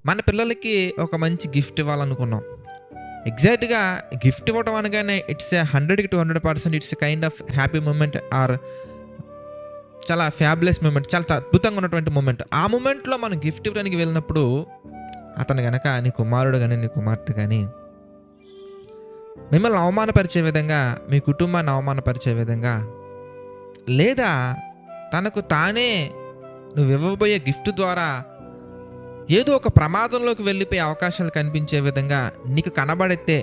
మన పిల్లలకి ఒక మంచి గిఫ్ట్ ఇవ్వాలనుకున్నాం. ఎగ్జాక్ట్‌గా గిఫ్ట్ ఇవ్వడం అనగానే ఇట్స్ ఎ 100కి 200% it's a kind of happy moment or చాలా ఫ్యాబులస్ మూమెంట్. చాలా అద్భుతంగా ఉన్నటువంటి మూమెంట్. ఆ మూమెంట్‌లో మనం గిఫ్ట్ ఇవ్వడానికి వెళ్ళినప్పుడు అతను గనక నీ కుమారుడు గాని, నీ కుమార్తె గాని మిమ్మల్ని అవమానపరిచే విధంగా, మీ కుటుంబాన్ని అవమానపరిచే విధంగా, లేదా తనకు తానే నువ్వు ఇవ్వబోయే గిఫ్ట్ ద్వారా ఏదో ఒక ప్రమాదంలోకి వెళ్ళిపోయే అవకాశాలు కనిపించే విధంగా నీకు కనబడితే,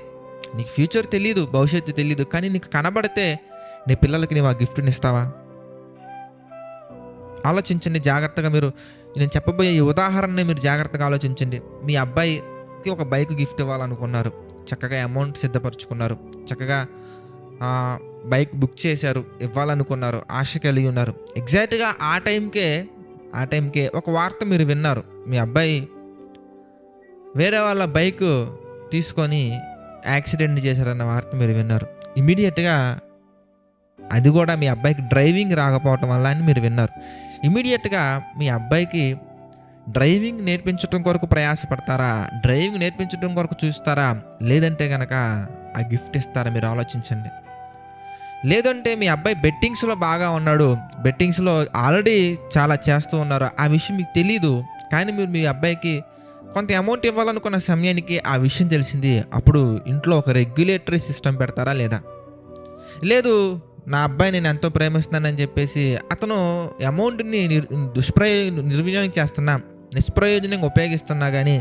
నీకు ఫ్యూచర్ తెలీదు, భవిష్యత్తు తెలీదు, కానీ నీకు కనబడితే నీ పిల్లలకి నీవు ఆ గిఫ్ట్‌ని ఇస్తావా? ఆలోచించండి జాగ్రత్తగా. నేను చెప్పబోయే ఈ ఉదాహరణని మీరు జాగ్రత్తగా ఆలోచించండి. మీ అబ్బాయికి ఒక బైక్ గిఫ్ట్ ఇవ్వాలనుకున్నారు. చక్కగా అమౌంట్ సిద్ధపరచుకున్నారు. చక్కగా బైక్ బుక్ చేశారు, ఇవ్వాలనుకున్నారు, ఆశ కలిగి ఉన్నారు. ఎగ్జాక్ట్‌గా ఆ టైంకే ఒక వార్త మీరు విన్నారు. మీ అబ్బాయి వేరే వాళ్ళ బైక్ తీసుకొని యాక్సిడెంట్ చేశారన్న వార్త మీరు విన్నారు. ఇమీడియట్‌గా అది కూడా మీ అబ్బాయికి డ్రైవింగ్ రాకపోవటం వల్ల అని మీరు విన్నారు. ఇమీడియట్‌గా మీ అబ్బాయికి డ్రైవింగ్ నేర్పించడం కొరకు ప్రయాసపడతారా? డ్రైవింగ్ నేర్పించడం కొరకు చూస్తారా? లేదంటే గనక ఆ గిఫ్ట్ ఇస్తారా? మీరు ఆలోచించండి. లేదంటే మీ అబ్బాయి బెట్టింగ్స్‌లో బాగా ఉన్నాడు, బెట్టింగ్స్‌లో ఆల్రెడీ చాలా చేస్తూ ఉన్నారు, ఆ విషయం మీకు తెలీదు, కానీ మీరు మీ అబ్బాయికి కొంత అమౌంట్ ఇవ్వాలనుకున్న సమయానికి ఆ విషయం తెలిసింది. అప్పుడు ఇంట్లో ఒక రెగ్యులేటరీ సిస్టమ్ పెడతారా లేదా? లేదు, నా అబ్బాయి నేను ఎంతో ప్రేమిస్తున్నానని చెప్పేసి అతను అమౌంట్ని నిర్వినియోగం చేస్తున్నా, నిష్ప్రయోజనంగా ఉపయోగిస్తున్నా కానీ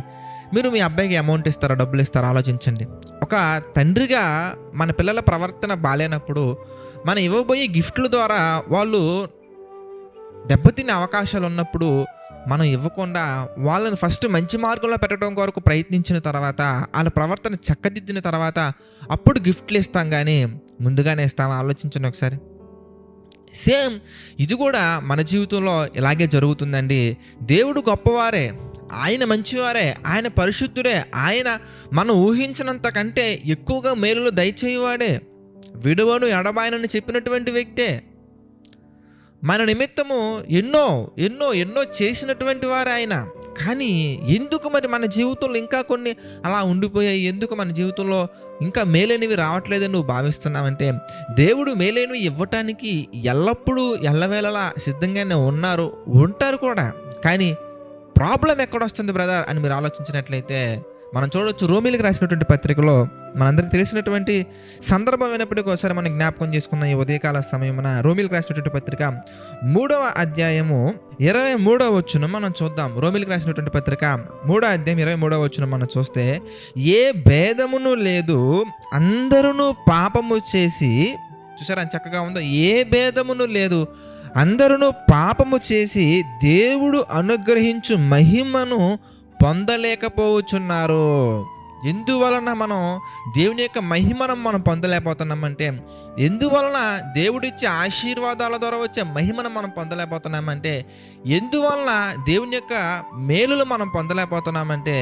మీరు మీ అబ్బాయికి అమౌంట్ ఇస్తారా, డబ్బులు ఇస్తారా? ఆలోచించండి. ఒక తండ్రిగా మన పిల్లల ప్రవర్తన బాలేనప్పుడు మనం ఇవ్వబోయే గిఫ్ట్ల ద్వారా వాళ్ళు దెబ్బతినే అవకాశాలు ఉన్నప్పుడు మనం ఇవ్వకుండా వాళ్ళని ఫస్ట్ మంచి మార్గంలో పెట్టడం కొరకు ప్రయత్నించిన తర్వాత, వాళ్ళ ప్రవర్తన చక్కదిద్దిన తర్వాత అప్పుడు గిఫ్ట్లు ఇస్తాం, కానీ ముందుగానే ఇస్తామా? ఆలోచించండి ఒకసారి. సేమ్ ఇది కూడా మన జీవితంలో ఇలాగే జరుగుతుందండి. దేవుడు గొప్పవారే, ఆయన మంచివారే, ఆయన పరిశుద్ధుడే, ఆయన మనం ఊహించినంత కంటే ఎక్కువగా మేలులు దయచేయువాడే, విడువను ఎడబాయనని చెప్పినటువంటి వ్యక్తే, మన నిమిత్తము ఎన్నో ఎన్నో ఎన్నో చేసినటువంటి వారు ఆయన. కానీ ఎందుకు మరి మన జీవితంలో ఇంకా కొన్ని అలా ఉండిపోయాయి? ఎందుకు మన జీవితంలో ఇంకా మేలైనవి రావట్లేదని నువ్వు భావిస్తున్నావంటే, దేవుడు మేలైనవి ఇవ్వటానికి ఎల్లప్పుడూ ఎల్లవేళలా సిద్ధంగానే ఉంటారు కూడా. కానీ ప్రాబ్లం ఎక్కడొస్తుంది బ్రదర్ అని మీరు ఆలోచించినట్లయితే మనం చూడవచ్చు. రోమీలకు రాసినటువంటి పత్రికలో మనందరికి తెలిసినటువంటి సందర్భం అయినప్పటికీ ఒకసారి మనం జ్ఞాపకం చేసుకున్న ఈ ఉదయకాల సమయమున రోమీలకు రాసినటువంటి పత్రిక 3వ అధ్యాయము 23వ వచనం మనం చూద్దాం. రోమీలకు రాసినటువంటి పత్రిక 3వ అధ్యాయం 23వ వచనం మనం చూస్తే, ఏ భేదమును లేదు, అందరూ పాపము చేసి, చూసారా చక్కగా ఉందో, ఏ భేదమును లేదు, అందరూ పాపము చేసి దేవుడు అనుగ్రహించు మహిమను పొందలేకపోవచ్చున్నారు. ఎందువలన మనం దేవుని యొక్క మహిమను మనం పొందలేకపోతున్నామంటే, ఎందువలన దేవుడిచ్చే ఆశీర్వాదాల ద్వారా వచ్చే మహిమను మనం పొందలేకపోతున్నామంటే, ఎందువలన దేవుని యొక్క మేలులు మనం పొందలేకపోతున్నామంటే,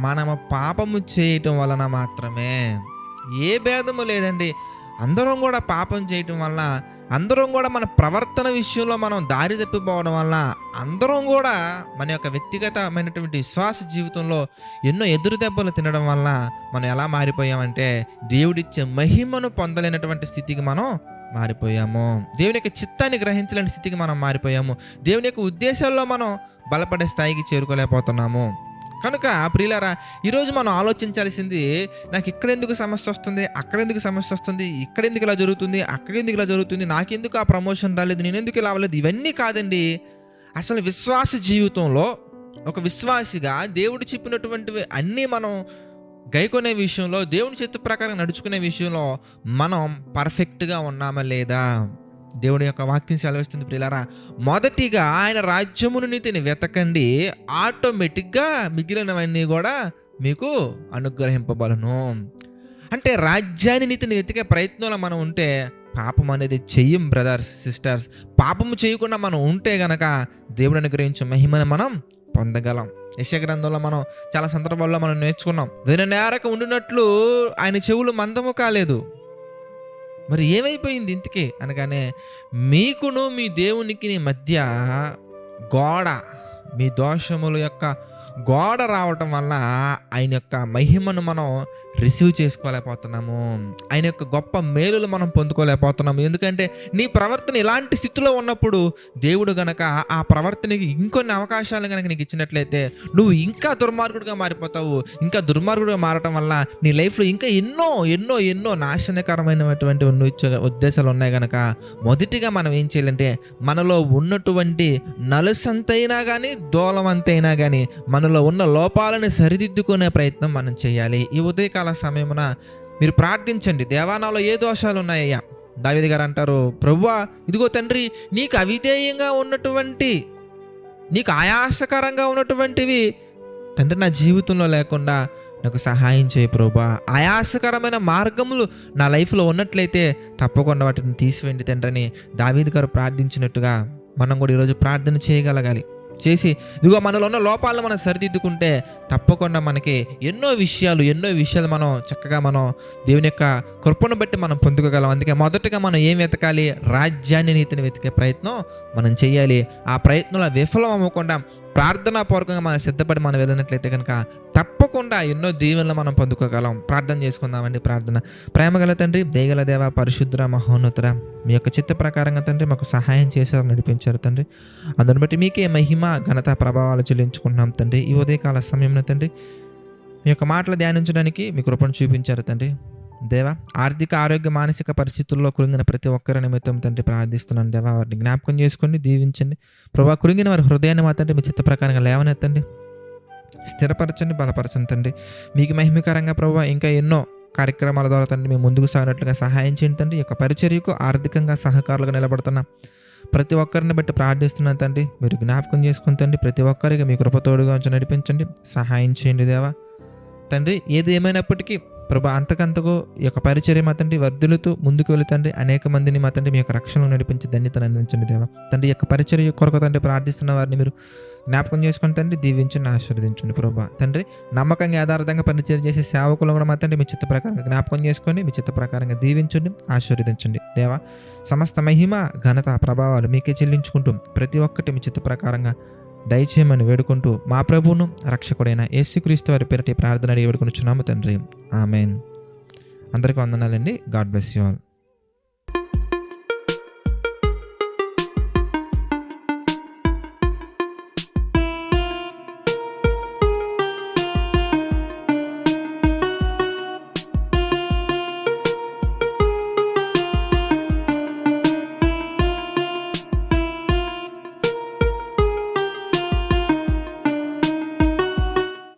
మనము పాపము చేయటం వలన మాత్రమే. ఏ భేదము లేదండి. అందరం కూడా పాపం చేయటం వల్ల, అందరం కూడా మన ప్రవర్తన విషయంలో మనం దారి తప్పిపోవడం వల్ల, అందరం కూడా మన యొక్క వ్యక్తిగతమైనటువంటి విశ్వాస జీవితంలో ఎన్నో ఎదురు దెబ్బలు తినడం వల్ల మనం ఎలా మారిపోయామంటే, దేవుడిచ్చే మహిమను పొందలేనటువంటి స్థితికి మనం మారిపోయాము. దేవుని యొక్క చిత్తాన్ని గ్రహించలేని స్థితికి మనం మారిపోయాము. దేవుని యొక్క ఉద్దేశాల్లో మనం బలపడే స్థాయికి చేరుకోలేకపోతున్నాము. కనుక ప్రియులారా, ఈరోజు మనం ఆలోచించాల్సింది, నాకు ఇక్కడెందుకు సమస్య వస్తుంది, అక్కడెందుకు సమస్య వస్తుంది, ఇక్కడెందుకు ఇలా జరుగుతుంది, అక్కడెందుకు ఇలా జరుగుతుంది, నాకెందుకు ఆ ప్రమోషన్ రాలేదు, నేనెందుకు ఇలా అవ్వలేదు, ఇవన్నీ కాదండి. అసలు విశ్వాస జీవితంలో ఒక విశ్వాసిగా దేవుడు చెప్పినటువంటివి అన్నీ మనం గైకొనే విషయంలో, దేవుని చిత్త ప్రకారం నడుచుకునే విషయంలో మనం పర్ఫెక్ట్గా ఉన్నామా లేదా? దేవుడి యొక్క వాక్యం సెలవిస్తుంది ప్రియులారా, మొదటిగా ఆయన రాజ్యమును నీతిని వెతకండి, ఆటోమేటిక్గా మిగిలినవన్నీ కూడా మీకు అనుగ్రహింపబలను. అంటే రాజ్యాన్ని నీతిని వెతికే ప్రయత్నంలో మనం ఉంటే పాపం అనేది చెయ్యం బ్రదర్స్ సిస్టర్స్. పాపము చేయకుండా మనం ఉంటే గనక దేవుడు అనుగ్రహించే మహిమను మనం పొందగలం. యెషయా గ్రంథంలో మనం చాలా సందర్భాల్లో మనం నేర్చుకున్నాం, విననేరక ఉండినట్లు ఆయన చెవులు మందము కాలేదు. మరి ఏమైపోయింది ఇంతకీ అనగానే, మీకును మీ దేవునికి మధ్య గోడ, మీ దోషముల యొక్క గోడ రావటం వల్ల ఆయన యొక్క మహిమను మనం రిసీవ్ చేసుకోలేకపోతున్నాము. ఆయన యొక్క గొప్ప మేలులు మనం పొందుకోలేకపోతున్నాము. ఎందుకంటే నీ ప్రవర్తన ఇలాంటి స్థితిలో ఉన్నప్పుడు దేవుడు గనక ఆ ప్రవర్తనకి ఇంకొన్ని అవకాశాలు కనుక నీకు ఇచ్చినట్లయితే నువ్వు ఇంకా దుర్మార్గుడిగా మారిపోతావు. ఇంకా దుర్మార్గుడిగా మారటం వల్ల నీ లైఫ్లో ఇంకా ఎన్నో ఎన్నో ఎన్నో నాశనకరమైనటువంటి ఉద్దేశాలు ఉన్నాయి కనుక మొదటిగా మనం ఏం చేయాలంటే మనలో ఉన్నటువంటి నలుసంతైనా కానీ దూలమంతైనా కానీ మనలో ఉన్న లోపాలను సరిదిద్దుకునే ప్రయత్నం మనం చేయాలి. ఈ ఉదయకాల సమయమున మీరు ప్రార్థించండి, దేవా నాలో ఏ దోషాలు ఉన్నాయ్యా. దావీదు గారు అంటారు, ప్రభువా ఇదిగో తండ్రి, నీకు అవిధేయంగా ఉన్నటువంటి, నీకు ఆయాసకరంగా ఉన్నటువంటివి తండ్రి నా జీవితంలో లేకుండా నాకు సహాయం చేయి ప్రభువా. ఆయాసకరమైన మార్గములు నా లైఫ్లో ఉన్నట్లయితే తప్పకుండా వాటిని తీసివేయండి తండ్రి అని దావీదు గారు ప్రార్థించినట్టుగా మనం కూడా ఈరోజు ప్రార్థన చేయగలగాలి. చేసి ఇదిగో మనలో ఉన్న లోపాలను మనం సరిదిద్దుకుంటే తప్పకుండా మనకి ఎన్నో విషయాలు మనం చక్కగా మనం దేవుని యొక్క కృపను బట్టి మనం పొందుకోగలం. అందుకే మొదటగా మనం ఏం వెతకాలి? రాజ్యాన్ని, నీతిని వెతికే ప్రయత్నం మనం చేయాలి. ఆ ప్రయత్నంలో విఫలం అవ్వకుండా ప్రార్థనాపూర్వకంగా మనం సిద్ధపడి మనం వెళ్ళినట్లయితే కనుక తప్పకుండా ఎన్నో దీవెనలు మనం పొందుకోగలం. ప్రార్థన చేసుకుందామండి. ప్రార్థన. ప్రేమగల తండ్రి, దయగల దేవ, పరిశుద్ధ మహోన్నతుడ, మీ యొక్క చిత్త ప్రకారంగా తండ్రి మాకు సహాయం చేశారు, నడిపించారు తండ్రి. అందుని బట్టి మీకే మహిమ, ఘనత, ప్రభావాలు చెల్లించుకుంటున్నాం తండ్రి. ఈ ఉదయకాల సమయంలో తండ్రి మీ యొక్క మాటలు ధ్యానించడానికి మీ కృపను చూపించారు తండ్రి. దేవా, ఆర్థిక, ఆరోగ్య, మానసిక పరిస్థితుల్లో కృంగిన ప్రతి ఒక్కరి నిమిత్తం తండ్రి ప్రార్థిస్తున్నాను దేవా. వారిని జ్ఞాపకం చేసుకోండి, దీవించండి ప్రభా. కృంగిన వారి హృదయాన్ని మా తండ్రి మీ చిత్త ప్రకారంగా లేవనెత్తండి, స్థిరపరచండి, బలపరచండి తండ్రి. మీకు మహిమకరంగా ప్రభా ఇంకా ఎన్నో కార్యక్రమాల ద్వారా తండ్రి మేము ముందుకు సాగినట్లుగా సహాయం చేయండి తండ్రి. ఈ యొక్క పరిచర్యకు ఆర్థికంగా సహకారులుగా నిలబడుతున్న ప్రతి ఒక్కరిని బట్టి ప్రార్థిస్తున్నాను తండ్రి. మీరు జ్ఞాపకం చేసుకుని తండ్రి ప్రతి ఒక్కరికి మీ కృపతోడుగా ఉంచి నడిపించండి, సహాయం చేయండి దేవా. తండ్రి ఏది ఏమైనప్పటికీ ప్రభా అంతకంతకు ఈ యొక్క పరిచర్య మా తండ్రి వర్ధులుతూ ముందుకు వెళుతండి. అనేక మందిని మా తండ్రి మీ యొక్క రక్షణలో నడిపించి ధన్యతను అందించండి దేవా. తండ్రి ఈ యొక్క పరిచర్య కొరకు తండ్రి ప్రార్థిస్తున్న వారిని మీరు జ్ఞాపకం చేసుకుని తండ్రి దీవించండి, ఆశీర్వదించండి ప్రభా. తండ్రి నమ్మకంగా యథార్థంగా పరిచర్య చేసే సేవకులు కూడా మా తండ్రి మీ చిత్త ప్రకారంగా జ్ఞాపకం చేసుకొని మీ చిత్త ప్రకారంగా దీవించండి, ఆశీర్వదించండి దేవా. సమస్త మహిమ, ఘనత, ప్రభావాలు మీకే చెల్లించుకుంటూ ప్రతి ఒక్కటి మీ చిత్త ప్రకారంగా దయచేయమని వేడుకుంటూ మా ప్రభువును రక్షకుడైన యేసుక్రీస్తు వారి పేరిట ప్రార్థన అడిగి వేడుకొనుచున్నాము తండ్రి. ఆమెన్. అందరికీ వందనాలండి. God bless you all.